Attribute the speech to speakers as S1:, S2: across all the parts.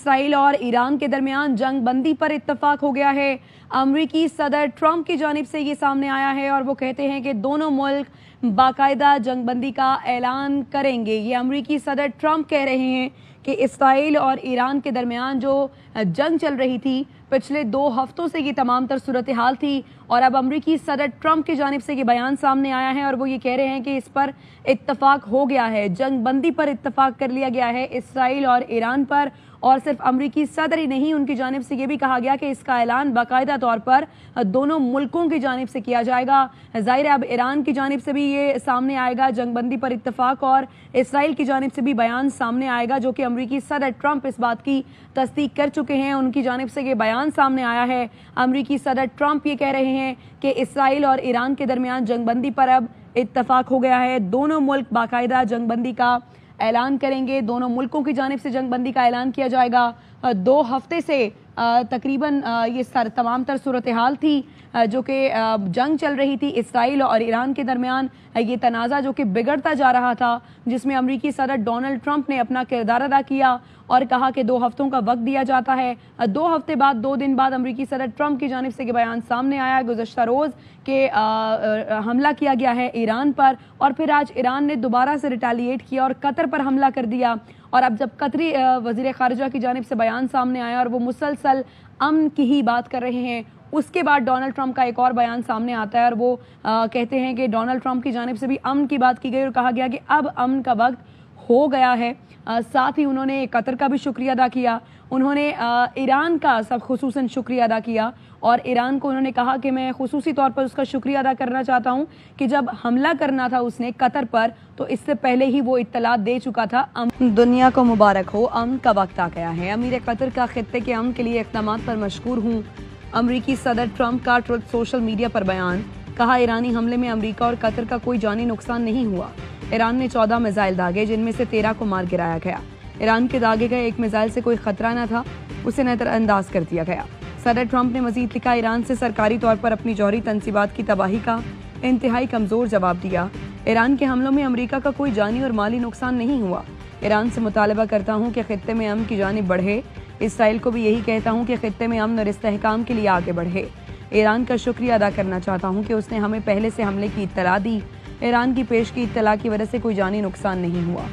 S1: Israel और Iran के दरमियान जंग बंदी पर इत्तफाक हो गया है। अमरीकी सदर ट्रंप की जानिब से ये सामने आया है और वो कहते हैं कि दोनों मुल्क बाकायदा जंग बंदी का ऐलान करेंगे। ये अमरीकी सदर ट्रंप कह रहे हैं कि इसराइल और ईरान के दरमियान जो जंग चल रही थी पिछले 2 हफ्तों से ये तमाम तर सूरत हाल थी और अब अमरीकी सदर ट्रंप की जानिब से ये बयान सामने आया है और वो ये कह रहे हैं कि इस पर इत्तफाक हो गया है, जंग बंदी पर इत्तफाक कर लिया गया है इसराइल और ईरान पर। और सिर्फ अमरीकी सदर ही नहीं, उनकी जानिब से ये भी कहा गया कि इसका ऐलान बाकायदा तौर पर दोनों मुल्कों की जानिब से किया जाएगा। जाहिर है अब ईरान की जानिब से भी ये सामने आएगा जंग बंदी पर इत्तफाक और इसराइल की जानिब से भी बयान सामने आएगा, जो कि अमरीकी सदर ट्रंप इस बात की तस्दीक कर चुके हैं। उनकी जानिब से ये बयान सामने आया है। अमरीकी सदर ट्रंप ये कह रहे हैं कि इसराइल और ईरान के दरमियान जंग बंदी पर अब इत्तफाक हो गया है, दोनों मुल्क बाकायदा जंग बंदी का ऐलान करेंगे, दोनों मुल्कों की जानिब से जंग बंदी का ऐलान किया जाएगा। 2 हफ्ते से तकरीबन ये तमाम तर सूरत हाल थी जो कि जंग चल रही थी इसराइल और ईरान के दरमियान, ये तनाज़ा जो कि बिगड़ता जा रहा था, जिसमें अमरीकी सदर डोनाल्ड ट्रंप ने अपना किरदार अदा किया और कहा कि 2 हफ्तों का वक्त दिया जाता है। 2 हफ्ते बाद 2 दिन बाद अमरीकी सदर ट्रंप की जानिब से ये बयान सामने आया गुज़श्ता रोज़ के हमला किया गया है ईरान पर और फिर आज ईरान ने दोबारा से रिटेलिएट किया और कतर पर हमला कर दिया। और अब जब कतरी वज़ीर ख़ारिजा की जानिब से बयान सामने आया और वो मुसलसल अमन की ही बात कर रहे हैं, उसके बाद डोनाल्ड ट्रंप का एक और बयान सामने आता है और वो कहते हैं कि डोनाल्ड ट्रंप की जानिब से भी अमन की बात की गई और कहा गया कि अब अमन का वक्त हो गया है। साथ ही उन्होंने कतर का भी शुक्रिया अदा किया, उन्होंने ईरान का सब खुसूसन शुक्रिया अदा किया और ईरान को उन्होंने कहा कि मैं खुसूसी तौर पर उसका शुक्रिया अदा करना चाहता हूं कि जब हमला करना था उसने कतर पर तो इससे पहले ही वो इत्तला दे चुका था। दुनिया को मुबारक हो, अमन का वक्त आ गया है। अमीर कतर का खित्ते के अमन के लिए इक़दामात पर मशकूर हूँ। अमरीकी सदर ट्रंप का ट्रुथ सोशल मीडिया पर बयान, कहा ईरानी हमले में अमरीका और कतर का कोई जानी नुकसान नहीं हुआ। ईरान ने 14 मिसाइल दागे जिनमें से 13 को मार गिराया गया। ईरान के दागे गए एक मिसाइल से कोई खतरा न था, उसे नजरअंदाज कर दिया गया। सदर ट्रंप ने मजीद लिखा, ईरान से सरकारी तौर पर अपनी जौहरी तनसीबात की तबाही का इंतहाई कमजोर जवाब दिया। ईरान के हमलों में अमरीका का कोई जानी और माली नुकसान नहीं हुआ। ईरान से मुतालबा करता हूँ कि खित्ते में अमन की जानिब बढ़े। इसराइल को भी यही कहता हूँ कि खित्ते में अमन और इस्तेहकाम के लिए आगे बढ़े। ईरान का शुक्रिया अदा करना चाहता हूँ कि उसने हमें पहले से हमले की इत्तला दी। ईरान की पेश की इत्तला की वजह से कोई जानी नुकसान नहीं हुआ।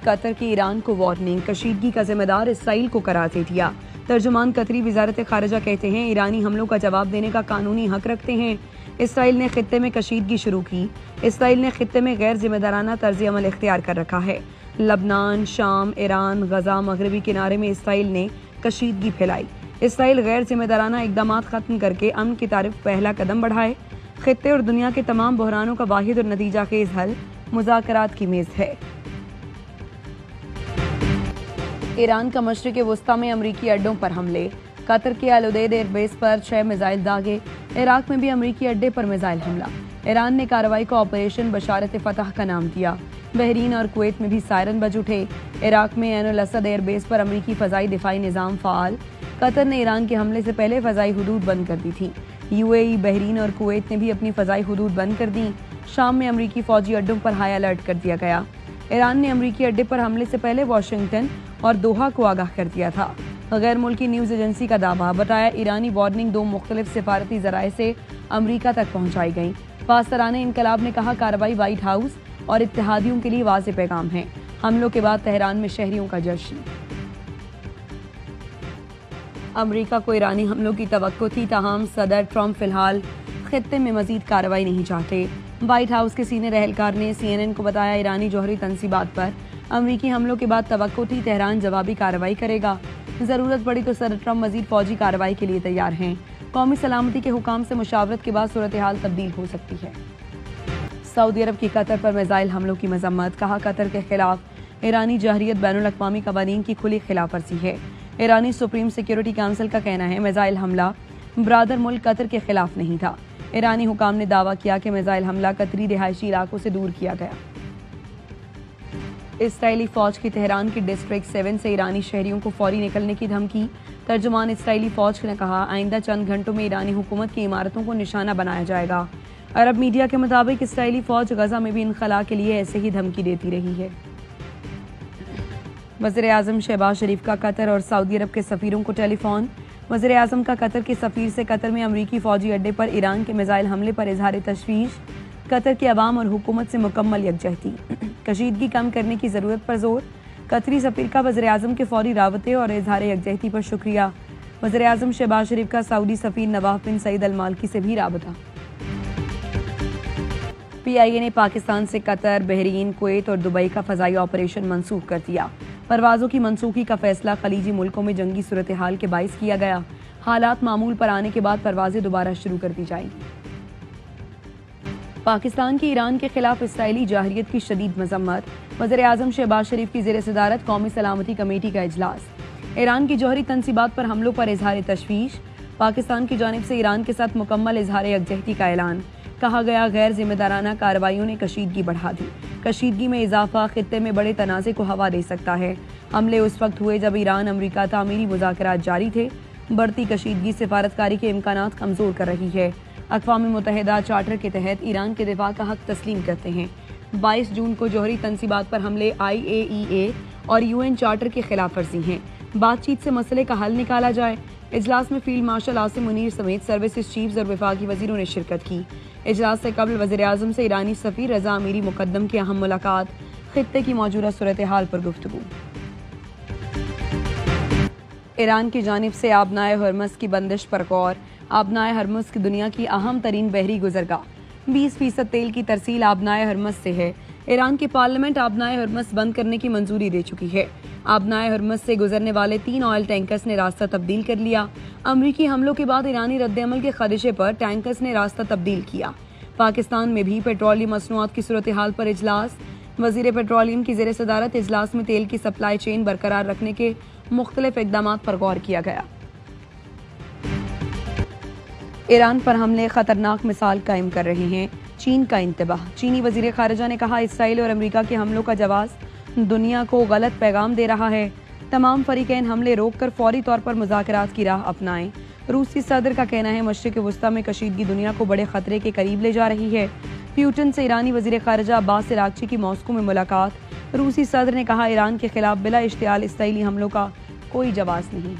S1: कतर की ईरान को वार्निंग, कशीदगी का जिम्मेदार इसराइल को करार दे दिया। तर्जुमान कतरी वजारत खारिजा कहते हैं ईरानी हमलों का जवाब देने का कानूनी हक रखते हैं। इसराइल ने खित्ते में कशीदगी शुरू की। इसराइल ने खित्ते में गैर जिम्मेदाराना तर्ज अमल इख्तियार कर रखा है। लबनान, शाम, ईरान, गजा, मगरबी किनारे में इसराइल ने कशीदगी फैलाई। इसराइल गैर जिम्मेदाराना इकदाम खत्म करके अमन की तारीफ पहला कदम बढ़ाए। खित्ते और दुनिया के तमाम बहरानों का वाहिद और नतीजा खेज हल मुज़ाकरात की मेज है। ईरान का मशरिक़ वस्ता में अमरीकी अड्डों पर हमले, कतर के अल उदैद एयरबेस पर 6 मिसाइल दागे। इराक में भी अमरीकी अड्डे पर मिसाइल हमला। ईरान ने कार्रवाई को ऑपरेशन बशारत फतह का नाम दिया। बहरीन और कुवैत में भी सायरन बज उठे। इराक में ऐन अल असद एयरबेस पर अमरीकी फ़ज़ाई दिफाई निज़ाम फ़ाल। कतर ने ईरान के हमले से पहले फ़ज़ाई हुदूद बंद कर दी थी। UAE, बहरीन और कुवैत ने भी अपनी फ़ज़ाई हुदूद बंद कर दी। शाम में अमरीकी फ़ौजी अड्डों पर हाई अलर्ट कर दिया गया। ईरान ने अमरीकी अड्डे पर हमले से पहले वाशिंगटन और दोहा को आगाह कर दिया था। गैर मुल्की न्यूज़ एजेंसी का दावा, बताया ईरानी वार्निंग 2 मुख्तलिफ सिफारती ज़राए से अमरीका तक पहुँचाई गई। पासराने इनकलाब ने कहा कार्रवाई व्हाइट हाउस और इत्तेहादियों के लिए वाज़ेह पैगाम है। हमलों के बाद तेहरान में शहरियों का जश्न। अमरीका को ईरानी हमलों की तवक्को थी, ताहम सदर ट्रंप फिलहाल खित्ते में मजीद कार्रवाई नहीं चाहते। व्हाइट हाउस के सीनियर एहलकार ने CNN को बताया ईरानी जौहरी तनसीबात पर अमरीकी हमलों के बाद तवक्को थी, तेहरान जवाबी कार्रवाई करेगा। ज़रूरत पड़ी तो सदर ट्रंप मजीद फौजी कार्रवाई के लिए तैयार हैं। कौमी सलामती के हुकाम से मुशावरत के बाद सूरत हाल तब्दील हो सकती है। सऊदी अरब की कतर पर मिसाइल हमलों की मजम्मत, कहा कतर के खिलाफ ईरानी जहरियत बैनुल अक़वामी क़वानीन की खुली खिलाफ वर्जी है। ईरानी सुप्रीम सिक्योरिटी काउंसिल का कहना है मिसाइल हमला ब्रादर मुल्क कतर के खिलाफ नहीं था। ईरानी हुकाम ने दावा किया कि मिसाइल हमला कतरी रिहायशी इलाकों से दूर किया गया। इसराइली फौज की तेहरान की डिस्ट्रिक्ट 7 से ईरानी शहरियों को फौरी निकलने की धमकी। तर्जुमान इसराइली फौज ने कहा आइंदा चंद घंटों में ईरानी हुकूमत की इमारतों को निशाना बनाया जाएगा। अरब मीडिया के मुताबिक इसराइली फौज गजा में भी इनखला के लिए ऐसे ही धमकी देती रही है। वज़ीर आज़म शहबाज शरीफ का कतर और सऊदी अरब के सफीरों को टेलीफोन। वज़ीर आज़म का कतर के सफीर से कतर में अमरीकी फौजी अड्डे पर ईरान के मिसाइल हमले पर इजहार तशवीश। कतर के अवाम और हुकूमत से मुकम्मल यकजहती, कशीदगी कम करने की ज़रूरत पर जोर। कतरी सफीर का वज़ीर आज़म के फौरी राबते और इजहार यकजहती पर शुक्रिया। वज़ीर आज़म शहबाज शरीफ का सऊदी सफीर नवाफ बिन सईद अल मालकी से भी राबता। PIA ने पाकिस्तान से कतर, बहरीन, कुवैत और दुबई का फ़ज़ाई ऑपरेशन मनसूख कर दिया। परवाज़ों की मनसूखी का फैसला खलीजी मुल्कों में जंगी सूरत हाल के बाइस किया गया। हालात मामूल पर आने के बाद परवाज़ें दोबारा शुरू कर दी जाएंगी। पाकिस्तान की ईरान के खिलाफ इसराइली जाहरियत की शदीद मजम्मत। वज़ीर आज़म शहबाज शरीफ की ज़ेर सदारत कौमी सलामती कमेटी का इजलास। ईरान की जौहरी तनसीबात पर हमलों पर इजहार तशवीश। पाकिस्तान की जानिब से ईरान के साथ मुकम्मल इजहार यकजहती का ऐलान। कहा गया गैर जिम्मेदाराना कार्रवाइयों ने कशीदगी बढ़ा दी। कशीदगी में इजाफा खित्ते में बड़े तनाज़े को हवा दे सकता है। हमले उस वक्त हुए जब ईरान अमरीका तामीरी मुज़ाकरात जारी थे। बढ़ती कशीदगी सिफारतकारी के इम्कानात कमज़ोर कर रही है। अक़वाम मुत्तहिदा चार्टर के तहत ईरान के दिफा का हक तस्लीम करते हैं। 22 जून को जौहरी तनसीबात पर हमले IAEA और UN चार्टर की खिलाफ वर्जी हैं। बातचीत से मसले का हल निकाला जाए। इजलास में फील्ड मार्शल आसिम मुनीर समेत सर्विसेज चीफ्स और वफाकी वजीरों ने शिरकत की। इजलास से कबल वज़ीर आज़म से ईरानी सफ़ीर रज़ा अमीरी मुकद्दम की अहम मुलाकात। खित्ते की मौजूदा सूरत हाल पर गुफ्तगू। ईरान की जानिब से आबनाए हरमज़ की बंदिश पर गौर। आबनाए हरमज़ की दुनिया की अहम तरीन बहरी गुजरगाह। 20% तेल की तरसील आबनाए हरमज़ से है। ईरान की पार्लियामेंट आबनाए हरमज़ बंद करने की मंजूरी दे चुकी है। आबनाए हरमज़ से गुजरने वाले 3 ऑयल टैंकर्स ने रास्ता तब्दील कर लिया। अमरीकी हमलों के बाद ईरानी रद्दअमल के खदशे पर टैंकर्स ने रास्ता तब्दील किया। पाकिस्तान में भी पेट्रोलियम मसनूआत की सूरत हाल पर इजलास। वज़ीर पेट्रोलियम की ज़ेर सदारत इजलास में तेल की सप्लाई चेन बरकरार रखने के मुख्तलिफ इक़दामात पर गौर किया गया। ईरान पर हमले खतरनाक मिसाल कायम कर रहे हैं। चीन का इंतबाह। चीनी वज़ीर ख़ारिजा ने कहा इसराइल और अमरीका के हमलों का जवाब दुनिया को गलत पैगाम दे रहा है। तमाम फरीकैन हमले रोककर फौरी तौर पर मुज़ाकरात की राह अपनाएं। रूसी सदर का कहना है मशरिक़ वुस्ता में कशीदगी दुनिया को बड़े खतरे के करीब ले जा रही है। प्यूटन से ईरानी वज़ीर ख़ारिजा अब्बास इराक़ची की मॉस्को में मुलाकात। रूसी सदर ने कहा ईरान के खिलाफ बिला इश्तियाल इसराइली हमलों का कोई जवाब नहीं।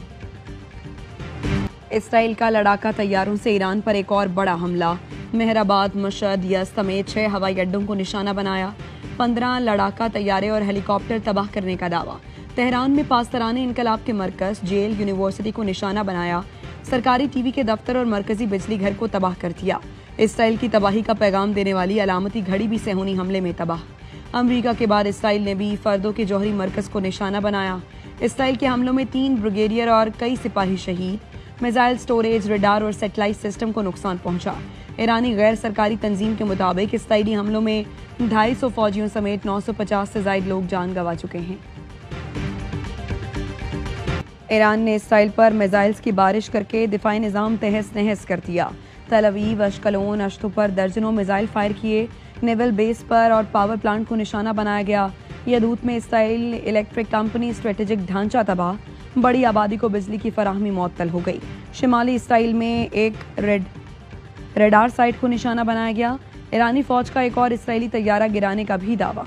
S1: इसराइल का लड़ाका तैयारों से ईरान पर एक और बड़ा हमला। मेहराबाद, मशहद, यज़ समेत 6 हवाई अड्डों को निशाना बनाया। 15 लड़ाका तैयारे और हेलीकॉप्टर तबाह करने का दावा। तेहरान में पास्तराने इनकलाब के मरकज, जेल, यूनिवर्सिटी को निशाना बनाया। सरकारी टीवी के दफ्तर और मरकजी बिजली घर को तबाह कर दिया। इसराइल की तबाही का पैगाम देने वाली अलामती घड़ी भी सेहूनी हमले में तबाह। अमरीका के बाद इसराइल ने भी फर्दों के जौहरी मरकज को निशाना बनाया। इसराइल के हमलों में 3 ब्रिगेडियर और कई सिपाही शहीद। मिसाइल स्टोरेज, रडार और सेटेलाइट सिस्टम को नुकसान पहुंचा। ईरानी गैर सरकारी तंजीम के मुताबिक इसराइली हमलों में 250 फौजियों समेत 950 से ज्यादा लोग जान गंवा चुके हैं। ईरान ने इसराइल पर मिसाइल्स की बारिश करके दिफाई निज़ाम तहस नहस कर दिया। तल अवीव, अश्कलोन, अश्तु पर दर्जनों मिसाइल फायर किए। नेवल बेस पर और पावर प्लांट को निशाना बनाया गया। यदूत में इसराइल इलेक्ट्रिक कंपनी स्ट्रेटेजिक ढांचा तबाह। बड़ी आबादी को बिजली की फराहमी मुअत्तल हो गई। शिमाली इसराइल में एक रडार साइट को निशाना बनाया गया। ईरानी फौज का एक और इसराइली तैयारा गिराने का भी दावा।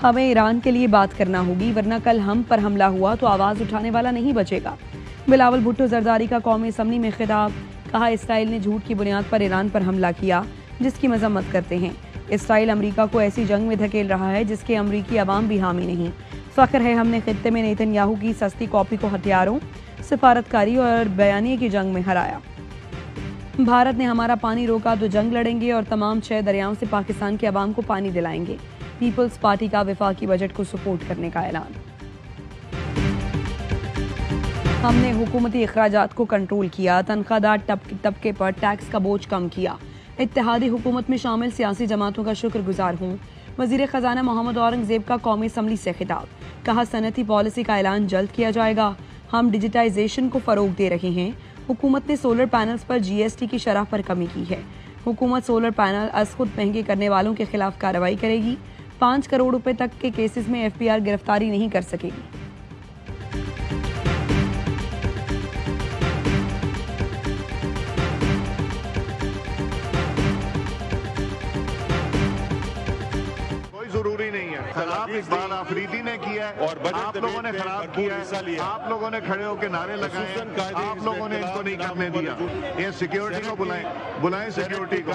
S1: हमें ईरान के लिए बात करना होगी वरना कल हम पर हमला हुआ तो आवाज उठाने वाला नहीं बचेगा। बिलावल भुट्टो जरदारी का कौमी असम्बली में खिताब। कहा इसराइल ने झूठ की बुनियाद पर ईरान पर हमला किया जिसकी मजम्मत करते हैं। इसराइल अमरीका को ऐसी जंग में धकेल रहा है जिसके अमरीकी अवाम भी हामी नहीं। फख्र है हमने खित्ते में नेतन्याहू की सस्ती कॉपी को हथियारों, सिफारतकारी और बयानिए की जंग में हराया। भारत ने हमारा पानी रोका तो जंग लड़ेंगे और तमाम 6 दरियाओं से पाकिस्तान के अवाम को पानी दिलाएंगे। पीपल्स पार्टी का वफाकी बजट को सपोर्ट करने का ऐलान। हमने हुकूमती अखराजात को कंट्रोल किया। तनख्वाहदार तबके पर टैक्स का बोझ कम किया। इत्तेहादी हुकूमत में शामिल सियासी जमातों का शुक्रगुजार हूँ। वजीर खजाना मोहम्मद औरंगजेब का कौमी असम्बली से खिताब। कहा सनती पॉलिसी का ऐलान जल्द किया जाएगा। हम डिजिटाइजेशन को फरोग दे रहे हैं। हुकूमत ने सोलर पैनल्स पर GST की शरह पर कमी की है। हुकूमत सोलर पैनल अज खुद महंगे करने वालों के खिलाफ कार्रवाई करेगी। 5 करोड़ रुपए तक के केसेस में FPR गिरफ्तारी नहीं कर सकेगी।
S2: आप इकबाल आफरीदी ने किया है और आप लोगों ने खराब किया है। आप लोगों ने खड़े होकर नारे लगाए, आप लोगों ने इनको नहीं करने दिया। ये सिक्योरिटी को बुलाएं सिक्योरिटी को।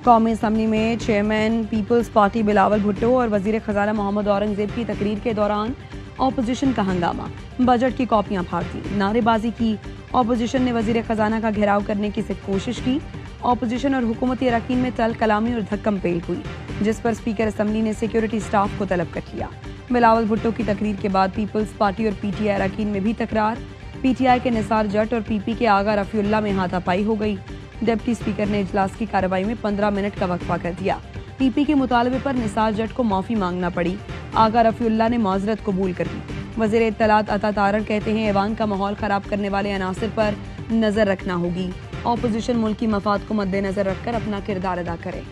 S1: कौमी असम्बली में chairman peoples party Bilawal Bhutto और वजीर खजाना मोहम्मद औरंगजेब की तकरीर के दौरान ऑपोजिशन का हंगामा, बजट की कॉपियां फाड़ दी, नारेबाजी की। ऑपोजिशन ने वजीर खजाना का घेराव करने की कोशिश की। ऑपोजिशन और हुकूमती अरकान में तल कलामी और धक्कम पेल हुई, जिस पर स्पीकर असम्बली ने सिक्योरिटी स्टाफ को तलब कर लिया। बिलावल भुट्टो की तकरीर के बाद पीपल्स पार्टी और पीटीआई अरकान में भी तकरार। पीटीआई के निसार जट और पीपी के आगा रफीउल्लाह में हाथापाई हो गई। डिप्टी स्पीकर ने इजलास की कार्रवाई में 15 मिनट का वक्फा कर दिया। पीपी के मुतालबे पर निसार जट को माफी मांगना पड़ी। आगा रफीउल्लाह ने माजरत कबूल कर ली। वजीर इत्तलात अता तारड़ कहते हैं ऐवान का माहौल खराब करने वाले अनासिर पर नजर रखना होगी। ऑपोजिशन मुल्क की मफाद को मद्देनजर रखकर अपना किरदार अदा करे।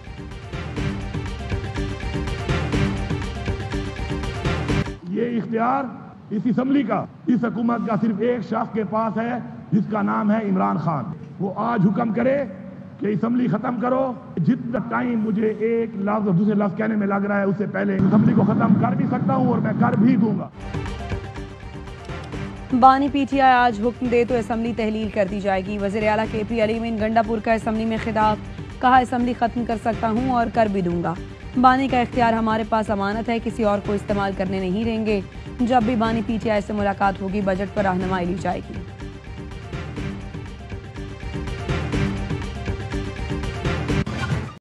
S3: ये इख्तियार इस असम्बली का, इस हुकूमत का सिर्फ एक शख्स के पास है, जिसका नाम है इमरान खान। वो आज हुक्म करे कि असम्बली खत्म करो। जितना टाइम मुझे एक लफ्ज और दूसरे लफ्ज कहने में लग रहा है, उससे पहले असम्बली को खत्म कर भी सकता हूँ और मैं कर भी दूंगा।
S1: बानी पीटीआई आज हुक्म दे तो असम्बली तहलील कर दी जाएगी। वज़ीर आला केपी अलीमीन गंडापुर का असम्बली में खिताब, कहा असम्बली खत्म कर सकता हूँ और कर भी दूंगा। बानी का इख्तियार हमारे पास अमानत है, किसी और को इस्तेमाल करने नहीं देंगे। जब भी बानी पीटीआई से मुलाकात होगी बजट पर रहनुमाई ली जाएगी।